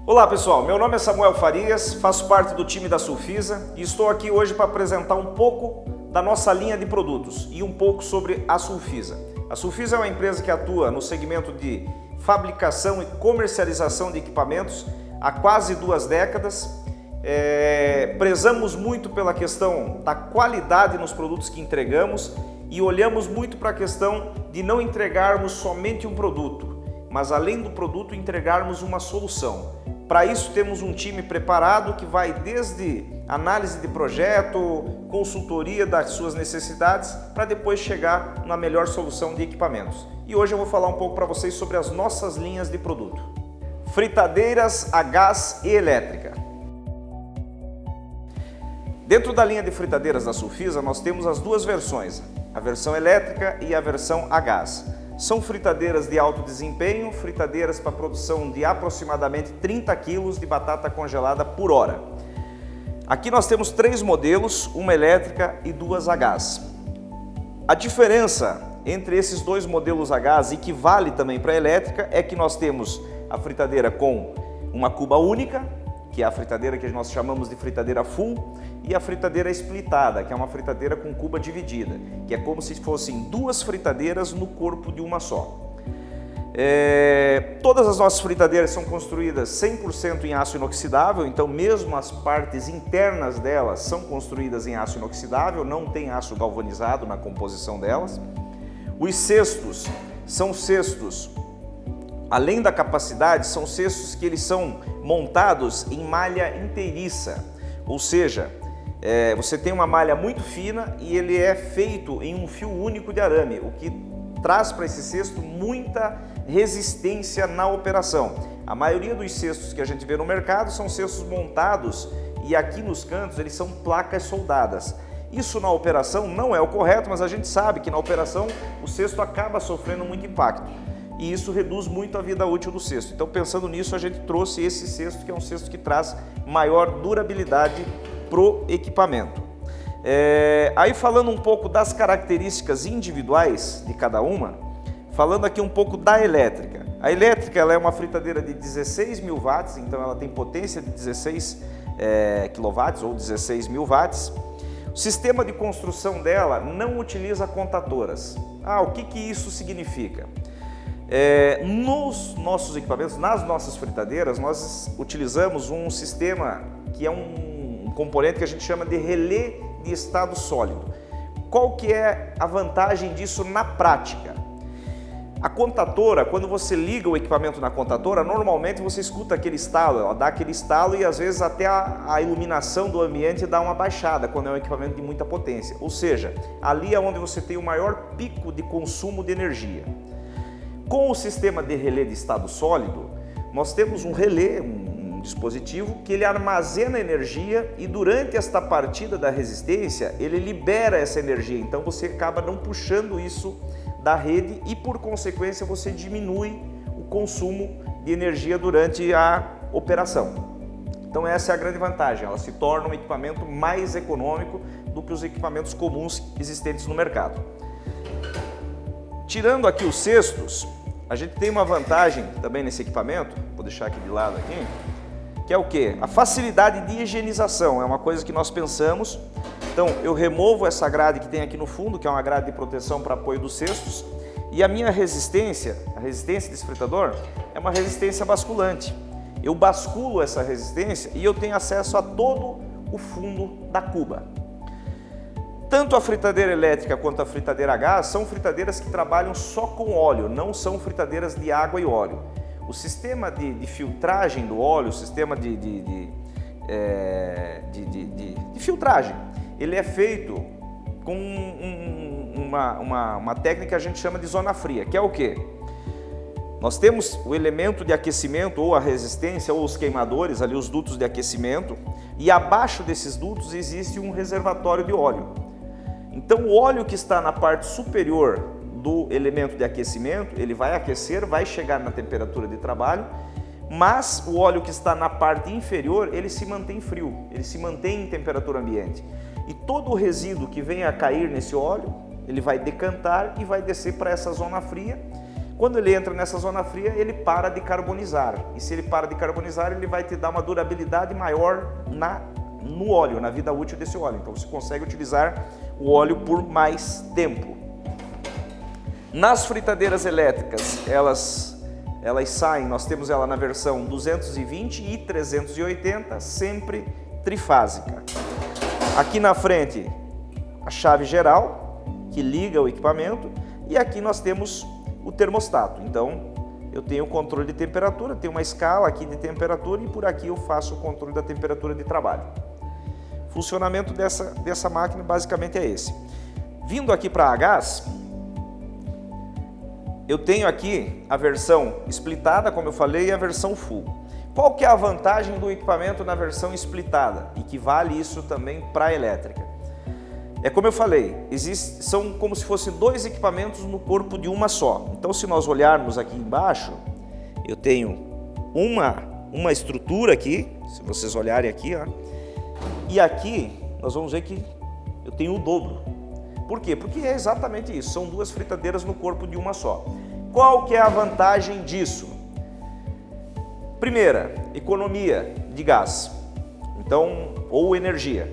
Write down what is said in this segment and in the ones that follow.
Olá pessoal, meu nome é Samuel Farias, faço parte do time da Sulfisa e estou aqui hoje para apresentar um pouco da nossa linha de produtos e um pouco sobre a Sulfisa. A Sulfisa é uma empresa que atua no segmento de fabricação e comercialização de equipamentos há quase 2 décadas. Prezamos muito pela questão da qualidade nos produtos que entregamos e olhamos muito para a questão de não entregarmos somente um produto, mas além do produto entregarmos uma solução. Para isso temos um time preparado que vai desde análise de projeto, consultoria das suas necessidades, para depois chegar na melhor solução de equipamentos. E hoje eu vou falar um pouco para vocês sobre as nossas linhas de produto. Fritadeiras a gás e elétrica. Dentro da linha de fritadeiras da Sulfisa nós temos as duas versões, a versão elétrica e a versão a gás. São fritadeiras de alto desempenho, fritadeiras para produção de aproximadamente 30 kg de batata congelada por hora. Aqui nós temos 3 modelos, uma elétrica e 2 a gás. A diferença entre esses 2 modelos a gás e que vale também para a elétrica é que nós temos a fritadeira com uma cuba única, que é a fritadeira que nós chamamos de fritadeira full, e a fritadeira splitada, que é uma fritadeira com cuba dividida, que é como se fossem 2 fritadeiras no corpo de uma só. Todas as nossas fritadeiras são construídas 100% em aço inoxidável, então mesmo as partes internas delas são construídas em aço inoxidável, não tem aço galvanizado na composição delas. Os cestos são cestos, além da capacidade, são cestos que eles são montados em malha inteiriça, ou seja, você tem uma malha muito fina e ele é feito em um fio único de arame, o que traz para esse cesto muita resistência na operação. A maioria dos cestos que a gente vê no mercado são cestos montados e aqui nos cantos eles são placas soldadas. Isso na operação não é o correto, mas a gente sabe que na operação o cesto acaba sofrendo muito impacto. E isso reduz muito a vida útil do cesto. Então, pensando nisso, a gente trouxe esse cesto, que é um cesto que traz maior durabilidade pro equipamento. Aí falando um pouco das características individuais de cada uma, falando aqui um pouco da elétrica. A elétrica ela é uma fritadeira de 16.000 watts, então ela tem potência de 16 kW ou 16.000 watts. O sistema de construção dela não utiliza contatoras. O que isso significa? Nos nossos equipamentos, nas nossas fritadeiras, nós utilizamos um sistema que é um componente que a gente chama de relé de estado sólido. Qual que é a vantagem disso na prática? A contatora, quando você liga o equipamento na contatora, normalmente você escuta aquele estalo, ela dá aquele estalo e às vezes até a iluminação do ambiente dá uma baixada quando é um equipamento de muita potência. Ou seja, ali é onde você tem o maior pico de consumo de energia. Com o sistema de relé de estado sólido, nós temos um relé, um dispositivo que ele armazena energia e durante esta partida da resistência ele libera essa energia, então você acaba não puxando isso da rede e por consequência você diminui o consumo de energia durante a operação. Então essa é a grande vantagem, ela se torna um equipamento mais econômico do que os equipamentos comuns existentes no mercado. Tirando aqui os cestos, a gente tem uma vantagem também nesse equipamento, vou deixar aqui de lado aqui, que é o quê? A facilidade de higienização, é uma coisa que nós pensamos. Então eu removo essa grade que tem aqui no fundo, que é uma grade de proteção para apoio dos cestos, e a minha resistência, a resistência desse fritador, é uma resistência basculante. Eu basculo essa resistência e eu tenho acesso a todo o fundo da cuba. Tanto a fritadeira elétrica quanto a fritadeira a gás são fritadeiras que trabalham só com óleo, não são fritadeiras de água e óleo. O sistema de filtragem do óleo, o sistema de filtragem, ele é feito com uma técnica que a gente chama de zona fria, que é o quê? Nós temos o elemento de aquecimento ou a resistência ou os queimadores, ali os dutos de aquecimento, e abaixo desses dutos existe um reservatório de óleo. Então o óleo que está na parte superior do elemento de aquecimento, ele vai aquecer, vai chegar na temperatura de trabalho, mas o óleo que está na parte inferior, ele se mantém frio, ele se mantém em temperatura ambiente. E todo o resíduo que venha a cair nesse óleo, ele vai decantar e vai descer para essa zona fria. Quando ele entra nessa zona fria, ele para de carbonizar. E se ele para de carbonizar, ele vai te dar uma durabilidade maior no óleo, na vida útil desse óleo. Então você consegue utilizar o óleo por mais tempo. Nas fritadeiras elétricas, elas saem, nós temos ela na versão 220 e 380, sempre trifásica. Aqui na frente, a chave geral, que liga o equipamento, e aqui nós temos o termostato. Então, eu tenho o controle de temperatura, tenho uma escala aqui de temperatura e por aqui eu faço o controle da temperatura de trabalho. O funcionamento dessa máquina basicamente é esse. Vindo aqui para a gás, eu tenho aqui a versão splitada, como eu falei, e a versão full. Qual que é a vantagem do equipamento na versão splitada? E que vale isso também para a elétrica. É como eu falei, são como se fossem dois equipamentos no corpo de uma só. Então, se nós olharmos aqui embaixo, eu tenho uma estrutura aqui, se vocês olharem aqui, ó, e aqui nós vamos ver que eu tenho o dobro. Por quê? Porque é exatamente isso, são duas fritadeiras no corpo de uma só. Qual que é a vantagem disso? Primeira, economia de gás, então, ou energia.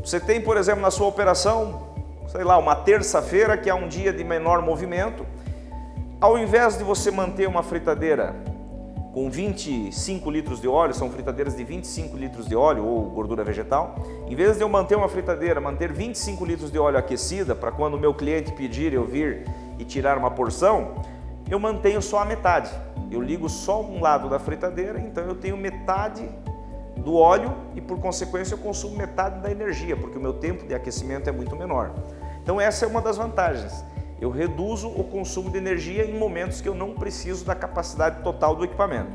Você tem, por exemplo, na sua operação, sei lá, uma terça-feira, que é um dia de menor movimento. Ao invés de você manter uma fritadeira com 25 litros de óleo, são fritadeiras de 25 litros de óleo ou gordura vegetal, em vez de eu manter uma fritadeira, manter 25 litros de óleo aquecida, para quando o meu cliente pedir eu vir e tirar uma porção, eu mantenho só a metade. Eu ligo só um lado da fritadeira, então eu tenho metade do óleo e, por consequência, eu consumo metade da energia, porque o meu tempo de aquecimento é muito menor. Então essa é uma das vantagens. Eu reduzo o consumo de energia em momentos que eu não preciso da capacidade total do equipamento.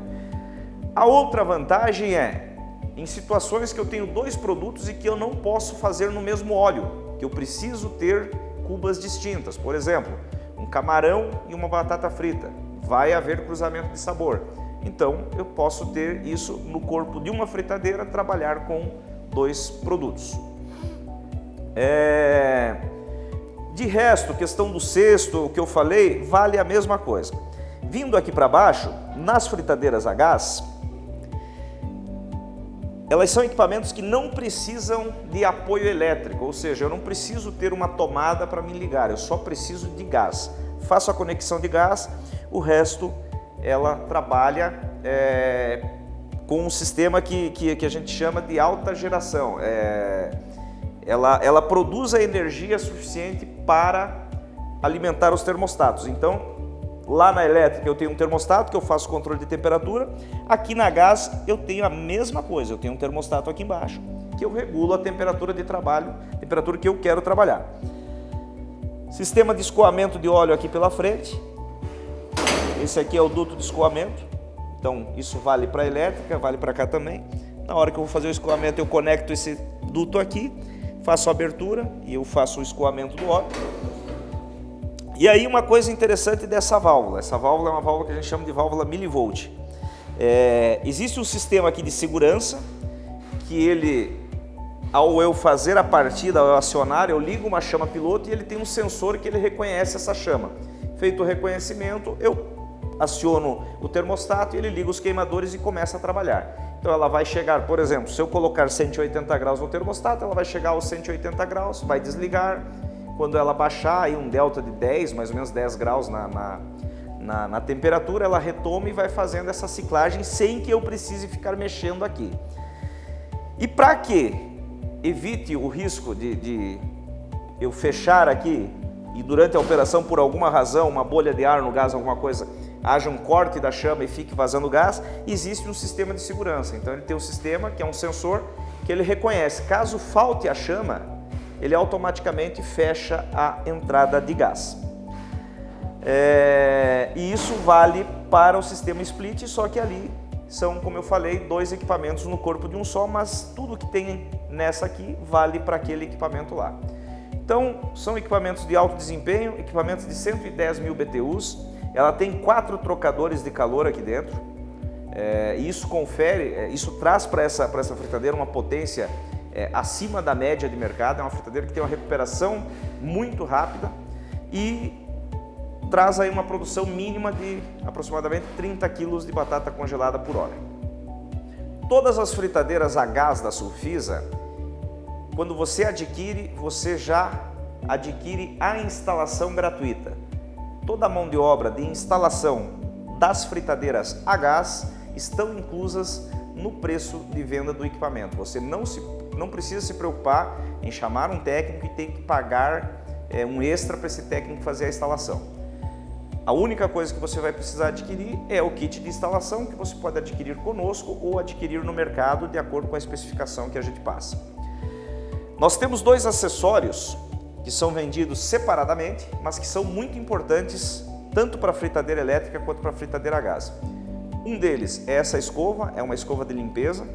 A outra vantagem é em situações que eu tenho dois produtos e que eu não posso fazer no mesmo óleo, que eu preciso ter cubas distintas. Por exemplo, um camarão e uma batata frita. Vai haver cruzamento de sabor. Então, eu posso ter isso no corpo de uma fritadeira, trabalhar com dois produtos. De resto, questão do cesto, o que eu falei, vale a mesma coisa. Vindo aqui para baixo, nas fritadeiras a gás, elas são equipamentos que não precisam de apoio elétrico, ou seja, eu não preciso ter uma tomada para me ligar, eu só preciso de gás. Faço a conexão de gás, o resto ela trabalha com um sistema que a gente chama de alta geração. Ela produz a energia suficiente para alimentar os termostatos. Então, lá na elétrica eu tenho um termostato que eu faço controle de temperatura. Aqui na gás eu tenho a mesma coisa, eu tenho um termostato aqui embaixo que eu regulo a temperatura de trabalho, a temperatura que eu quero trabalhar. Sistema de escoamento de óleo aqui pela frente. Esse aqui é o duto de escoamento, então isso vale para a elétrica, vale para cá também. Na hora que eu vou fazer o escoamento eu conecto esse duto aqui, faço a abertura e eu faço o escoamento do óleo. E aí uma coisa interessante dessa válvula, essa válvula é uma válvula que a gente chama de válvula milivolt. Existe um sistema aqui de segurança que ele, ao eu fazer a partida, ao eu acionar, eu ligo uma chama piloto e ele tem um sensor que ele reconhece essa chama. Feito o reconhecimento, eu aciono o termostato e ele liga os queimadores e começa a trabalhar. Então ela vai chegar, por exemplo, se eu colocar 180 graus no termostato, ela vai chegar aos 180 graus, vai desligar. Quando ela baixar aí um delta de 10, mais ou menos 10 graus na temperatura, ela retoma e vai fazendo essa ciclagem sem que eu precise ficar mexendo aqui. E para que evite o risco de eu fechar aqui e durante a operação, por alguma razão, uma bolha de ar no gás, alguma coisa, haja um corte da chama e fique vazando gás, existe um sistema de segurança. Então ele tem um sistema que é um sensor que ele reconhece. Caso falte a chama, ele automaticamente fecha a entrada de gás. E isso vale para o sistema split, só que ali são, como eu falei, dois equipamentos no corpo de um só, mas tudo que tem nessa aqui vale para aquele equipamento lá. Então, são equipamentos de alto desempenho, equipamentos de 110 mil BTUs, ela tem 4 trocadores de calor aqui dentro, e isso traz para essa fritadeira uma potência acima da média de mercado. É uma fritadeira que tem uma recuperação muito rápida e traz aí uma produção mínima de aproximadamente 30 kg de batata congelada por hora. Todas as fritadeiras a gás da Sulfisa, quando você adquire, você já adquire a instalação gratuita. Toda a mão de obra de instalação das fritadeiras a gás estão inclusas no preço de venda do equipamento. Você não precisa se preocupar em chamar um técnico e ter que pagar um extra para esse técnico fazer a instalação. A única coisa que você vai precisar adquirir é o kit de instalação, que você pode adquirir conosco ou adquirir no mercado de acordo com a especificação que a gente passa. Nós temos 2 acessórios que são vendidos separadamente, mas que são muito importantes tanto para a fritadeira elétrica quanto para a fritadeira a gás. Um deles é essa escova, é uma escova de limpeza,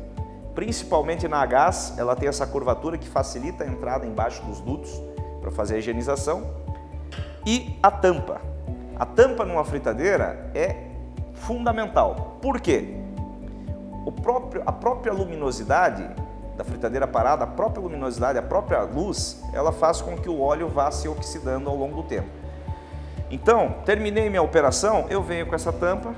principalmente na a gás, ela tem essa curvatura que facilita a entrada embaixo dos dutos para fazer a higienização. E a tampa. A tampa numa fritadeira é fundamental. Por quê? A própria luminosidade da fritadeira parada, a própria luminosidade, a própria luz, ela faz com que o óleo vá se oxidando ao longo do tempo. Então, terminei minha operação, eu venho com essa tampa,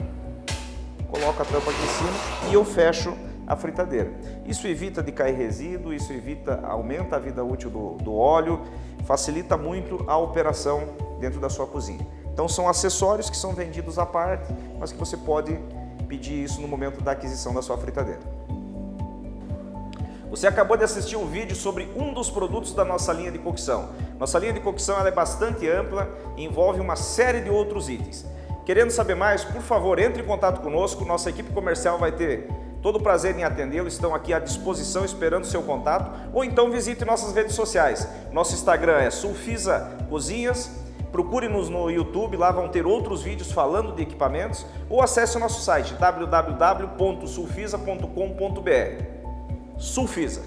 coloco a tampa aqui em cima e eu fecho a fritadeira. Isso evita de cair resíduo, isso aumenta a vida útil do óleo, facilita muito a operação dentro da sua cozinha. Então são acessórios que são vendidos à parte, mas que você pode pedir isso no momento da aquisição da sua fritadeira. Você acabou de assistir um vídeo sobre um dos produtos da nossa linha de cocção. Nossa linha de cocção ela é bastante ampla e envolve uma série de outros itens. Querendo saber mais, por favor, entre em contato conosco. Nossa equipe comercial vai ter todo o prazer em atendê-lo. Estão aqui à disposição esperando o seu contato. Ou então visite nossas redes sociais. Nosso Instagram é Sulfisa Cozinhas. Procure-nos no YouTube, lá vão ter outros vídeos falando de equipamentos. Ou acesse o nosso site www.sulfisa.com.br. Sulfisa.